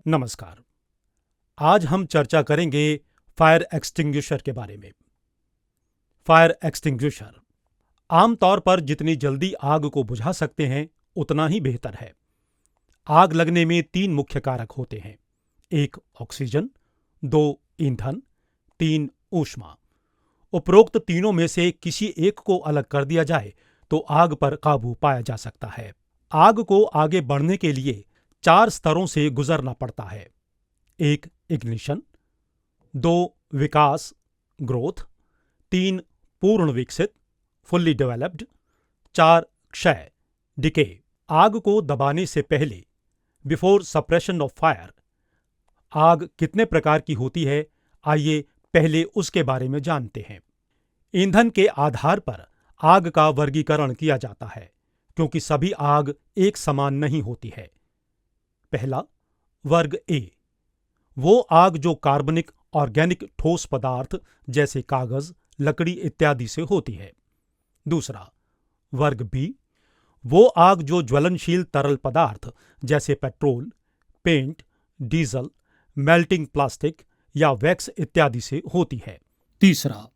नमस्कार। आज हम चर्चा करेंगे फायर एक्सटिंग्विशर के बारे में। फायर एक्सटिंग्विशर आमतौर पर जितनी जल्दी आग को बुझा सकते हैं उतना ही बेहतर है। आग लगने में 3 मुख्य कारक होते हैं: 1 ऑक्सीजन, 2 ईंधन, 3 ऊष्मा। उपरोक्त तीनों में से किसी एक को अलग कर दिया जाए तो आग पर काबू पाया जा सकता है। आग को आगे बढ़ने के लिए 4 स्तरों से गुजरना पड़ता है: 1 इग्निशन, 2 विकास ग्रोथ, 3 पूर्ण विकसित फुल्ली डेवलप्ड, 4 क्षय डिके। आग को दबाने से पहले बिफोर सप्रेशन ऑफ फायर आग कितने प्रकार की होती है, आइए पहले उसके बारे में जानते हैं। ईंधन के आधार पर आग का वर्गीकरण किया जाता है क्योंकि सभी आग एक समान नहीं होती है। पहला, वर्ग ए, वो आग जो कार्बनिक ऑर्गेनिक ठोस पदार्थ जैसे कागज, लकड़ी इत्यादि से होती है। दूसरा, वर्ग बी, वो आग जो ज्वलनशील तरल पदार्थ जैसे petrol, paint, diesel, melting plastic या वैक्स इत्यादि से होती है। तीसरा,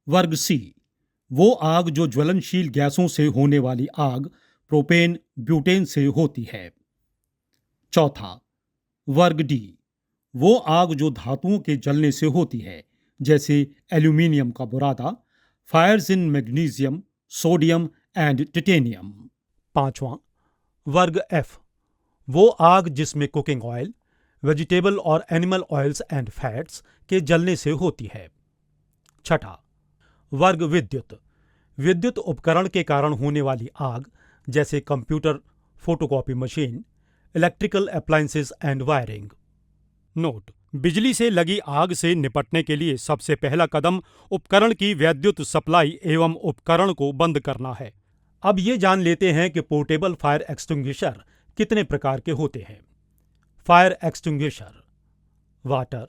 वर्ग सी, वो आग जो ज्वलनशील गैसों से होने वाली आग प्रोपेन, ब्यूटेन से होती है। चौथा, वर्ग डी, वो आग जो धातुओं के जलने से होती है जैसे एल्यूमिनियम का बुरादा, fires in magnesium, sodium and titanium. पांचवां, वर्ग एफ, वो आग जिसमें कुकिंग ऑयल, वेजिटेबल और एनिमल ऑयल्स एंड फैट्स के जलने से होती है। छठा, वर्ग विद्युत, विद्युत उपकरण के कारण होने वाली आग जैसे computer, photocopy machine, electrical appliances and wiring. Note: बिजली से लगी आग से निपटने के लिए सबसे पहला कदम उपकरण की वैद्युत सप्लाई एवं उपकरण को बंद करना है। अब ये जान लेते हैं कि पोर्टेबल फायर एक्सटिंग्विशर कितने प्रकार के होते हैं। Fire extinguisher: water,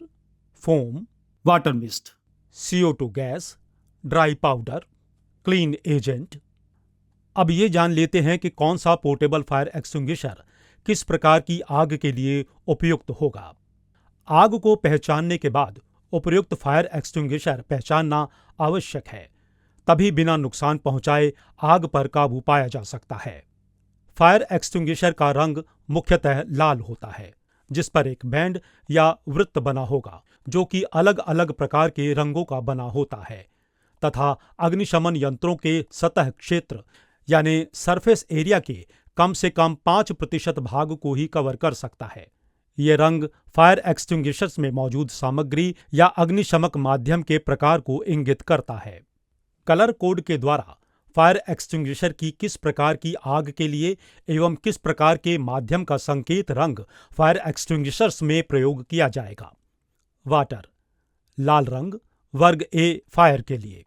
foam, water mist, CO2 gas, dry powder, clean agent. अब ये जान लेते हैं कि कौन सा पोर्टेबल फायर एक्सटिंग्विशर किस प्रकार की आग के लिए उपयुक्त होगा। आग को पहचानने के बाद उपयुक्त फायर एक्सटिंग्विशर पहचानना आवश्यक है, तभी बिना नुकसान पहुंचाए आग पर काबू पाया जा सकता है। फायर एक्सटिंग्विशर का रंग मुख्यतः लाल होता है, जिस पर एक बैंड या वृत्त बना होगा जो कि अलग अलग प्रकार के रंगों का बना होता है तथा अग्निशमन यंत्रों के सतह क्षेत्र यानी सरफेस एरिया के कम से कम 5% भाग को ही कवर कर सकता है। ये रंग फायर एक्सटिंग्विशर्स में मौजूद सामग्री या अग्निशमक माध्यम के प्रकार को इंगित करता है। कलर कोड के द्वारा फायर एक्सटिंग्विशर की किस प्रकार की आग के लिए एवं किस प्रकार के माध्यम का संकेत रंग फायर एक्सटिंग्विशर्स में प्रयोग किया जाएगा। वाटर, लाल रंग, वर्ग ए फायर के लिए।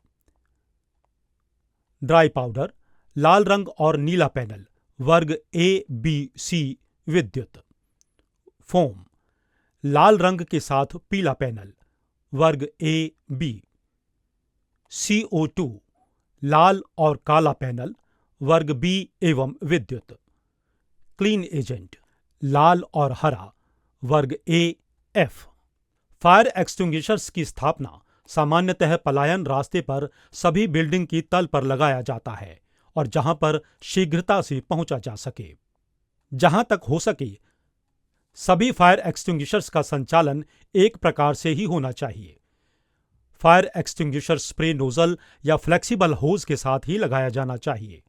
ड्राई पाउडर, लाल रंग और नीला पैनल, वर्ग ए बी सी विद्युत। फोम, लाल रंग के साथ पीला पैनल, वर्ग ए बी। CO2, लाल और काला पैनल, वर्ग बी एवं विद्युत। क्लीन एजेंट, लाल और हरा, वर्ग ए एफ। फायर एक्सटिंग्विशर्स की स्थापना सामान्यतः पलायन रास्ते पर सभी बिल्डिंग की तल पर लगाया जाता है और जहां पर शीघ्रता से पहुंचा जा सके। जहां तक हो सके सभी फायर एक्सटिंग्विशर्स का संचालन एक प्रकार से ही होना चाहिए। फायर एक्सटिंग्विशर स्प्रे नोजल या फ्लेक्सिबल होज के साथ ही लगाया जाना चाहिए।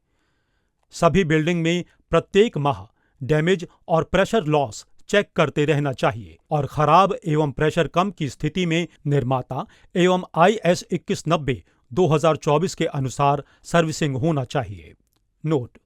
सभी बिल्डिंग में प्रत्येक माह डैमेज और प्रेशर लॉस चेक करते रहना चाहिए और खराब एवं प्रेशर कम की स्थिति में निर्माता एवं IS 2190 2024 के अनुसार सर्विसिंग होना चाहिए। नोट: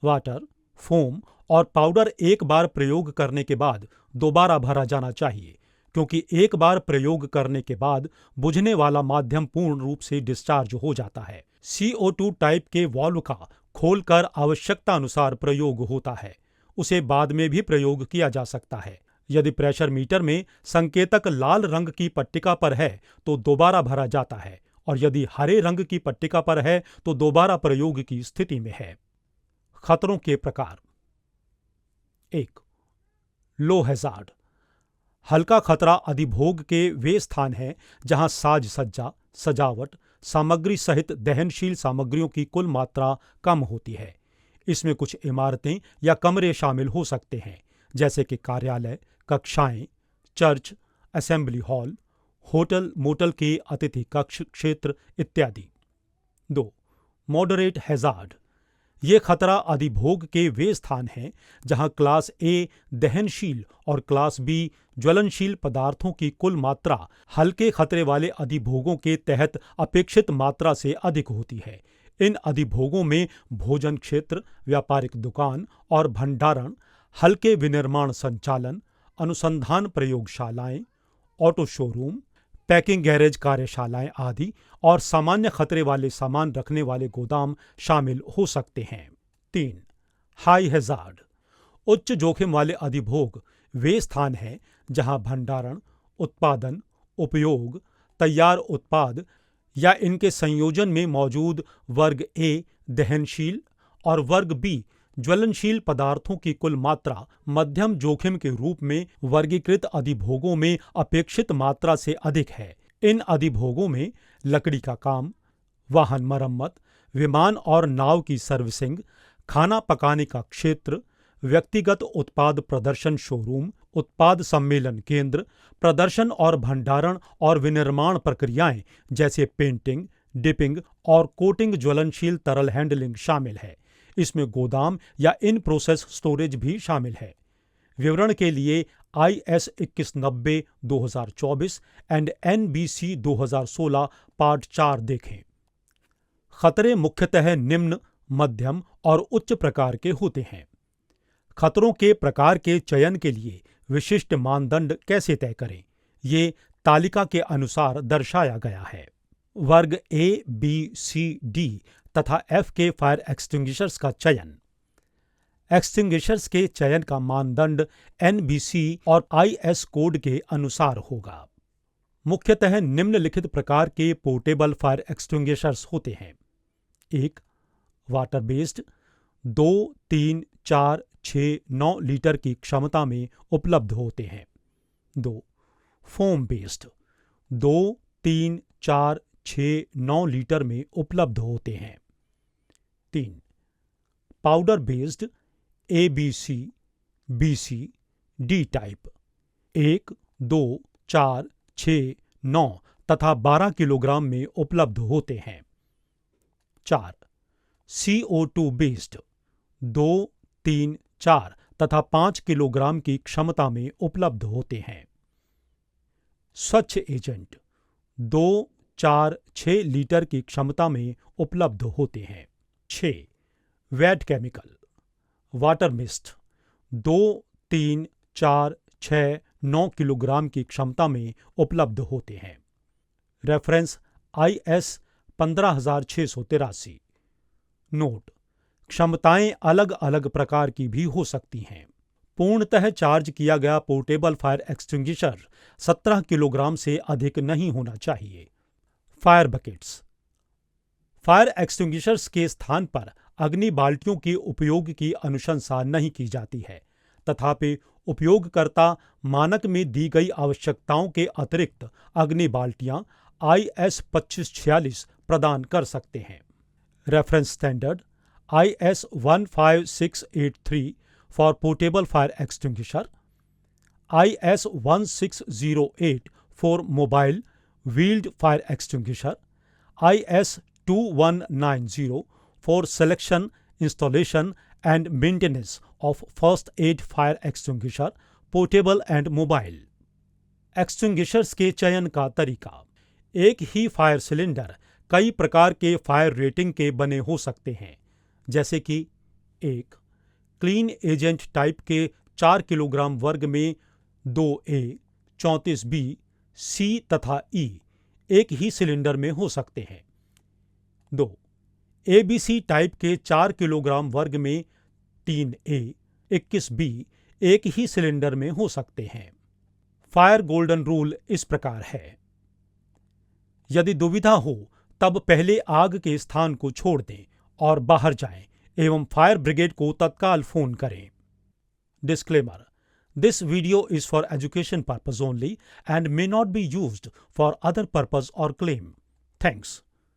वाटर, फोम और पाउडर एक बार प्रयोग करने के बाद दोबारा भरा जाना चाहिए क्योंकि एक बार प्रयोग करने के बाद बुझने वाला माध्यम पूर्ण रूप से डिस्चार्ज हो जाता है। CO2 टाइप के वाल्व का खोलकर आवश्यकता अनुसार प्रयोग होता है, उसे बाद में भी प्रयोग किया जा सकता है। यदि प्रेशर मीटर में संकेतक लाल रंग की पट्टिका पर है तो दोबारा भरा जाता है और यदि हरे रंग की पट्टिका पर है तो दोबारा प्रयोग की स्थिति में है। खतरों के प्रकार। 1. लो हैजार्ड। हल्का खतरा अधिभोग के वे स्थान हैं जहां साज सज्जा, सजावट सामग्री सहित दहनशील सामग्रियों की कुल मात्रा कम होती है। इसमें कुछ इमारतें या कमरे शामिल हो सकते हैं, जैसे कि कार्यालय, कक्षाएं, church, assembly hall, hotel motel के अतिथि कक्ष क्षेत्र इत्यादि। 2. Moderate hazard. ये खतरा अधिभोग के वे स्थान हैं जहां क्लास ए दहनशील और क्लास बी ज्वलनशील पदार्थों की कुल मात्रा हल्के खतरे वाले अधिभोगों के तहत अपेक्षित मात्रा से अधिक होती है। इन अधिभोगों में भोजन क्षेत्र, व्यापारिक दुकान और भंडारण, हल्के विनिर्माण संचालन, अनुसंधान प्रयोगशालाएं, ऑटो शोरूम, पैकिंग गैरेज कार्यशालाएं आदि और सामान्य खतरे वाले सामान रखने वाले गोदाम शामिल हो सकते हैं। 3. High hazard. उच्च जोखिम वाले अधिभोग वे स्थान हैं जहां भंडारण, उत्पादन, उपयोग, तैयार उत्पाद या इनके संयोजन में मौजूद वर्ग ए दहनशील और वर्ग बी ज्वलनशील पदार्थों की कुल मात्रा मध्यम जोखिम के रूप में वर्गीकृत अधिभोगों में अपेक्षित मात्रा से अधिक है। इन अधिभोगों में लकड़ी का काम, वाहन मरम्मत, विमान और नाव की सर्विसिंग, खाना पकाने का क्षेत्र, व्यक्तिगत उत्पाद प्रदर्शन शोरूम, उत्पाद सम्मेलन केंद्र, प्रदर्शन और भंडारण और विनिर्माण प्रक्रियाएं जैसे पेंटिंग, डिपिंग और कोटिंग ज्वलनशील तरल हैंडलिंग शामिल है। इसमें गोदाम या इन प्रोसेस स्टोरेज भी शामिल है। विवरण के लिए IS 2190 2024 एंड NBC 2016 पार्ट 4 देखें। खतरे मुख्यतः निम्न, मध्यम और उच्च प्रकार के होते हैं। खतरों के प्रकार के चयन के लिए विशिष्ट मानदंड कैसे तय करें, ये तालिका के अनुसार दर्शाया गया है। वर्ग A, B, C, D तथा F के फायर एक्सटिंग्विशर्स का चयन। एक्सटिंग्विशर्स के चयन का मानदंड NBC और IS कोड के अनुसार होगा। मुख्यतः निम्नलिखित प्रकार के पोर्टेबल फायर एक्सटिंग्विशर्स होते हैं। 1. वाटर बेस्ड 2, 3, 4, 6, 9 लीटर की क्षमता में उपलब्ध होते हैं। 2. फोम बेस्ड 2, 3, 4, 6, 9 लीटर में उपलब्ध होते हैं। 3. Powder based ABC, BC, D type 1, 2, 4, 6, 9 तथा 12 किलोग्राम में उपलब्ध होते हैं। 4. CO2 बेस्ड 2, 3, 4 तथा 5 किलोग्राम की क्षमता में उपलब्ध होते हैं। स्वच्छ एजेंट 2, 4, 6 लीटर की क्षमता में उपलब्ध होते हैं। 6. Wait chemical water mist 2, 3, 4, 6, 9 kilogram की क्षमता में उपलब्ध होते हैं। Reference IS 15683। नोट: क्षमताएं अलग अलग प्रकार की भी हो सकती हैं। पूर्णतः चार्ज किया गया पोर्टेबल फायर एक्सटिंग्विशर 17 किलोग्राम से अधिक नहीं होना चाहिए। फायर बकेट्स फायर एक्सटिंग्विशर्स के स्थान पर अग्नि बाल्टियों के उपयोग की अनुशंसा नहीं की जाती है, तथापि उपयोगकर्ता मानक में दी गई आवश्यकताओं के अतिरिक्त अग्नि बाल्टियां IS 2546 प्रदान कर सकते हैं। Reference standard IS 15683 for portable fire extinguisher, IS 1608 for mobile wheeled fire extinguisher, IS 2190 for selection, installation and maintenance of first aid fire extinguisher, portable and mobile। Extinguishers के चयन का तरीका। एक ही फायर सिलेंडर कई प्रकार के फायर रेटिंग के बने हो सकते हैं, जैसे कि 1. क्लीन एजेंट टाइप के 4 किलोग्राम वर्ग में 2A, 34B, C तथा E एक ही सिलेंडर में हो सकते हैं। 2. ABC टाइप के 4 किलोग्राम वर्ग में 3A, 21B एक ही सिलेंडर में हो सकते हैं। फायर गोल्डन रूल इस प्रकार है: यदि दुविधा हो तब पहले आग के स्थान को छोड़ दें और बाहर जाएं, एवं फायर ब्रिगेड को तत्काल फोन करें। Disclaimer: this video is for education purpose only and may not be used for other purpose or claim. Thanks.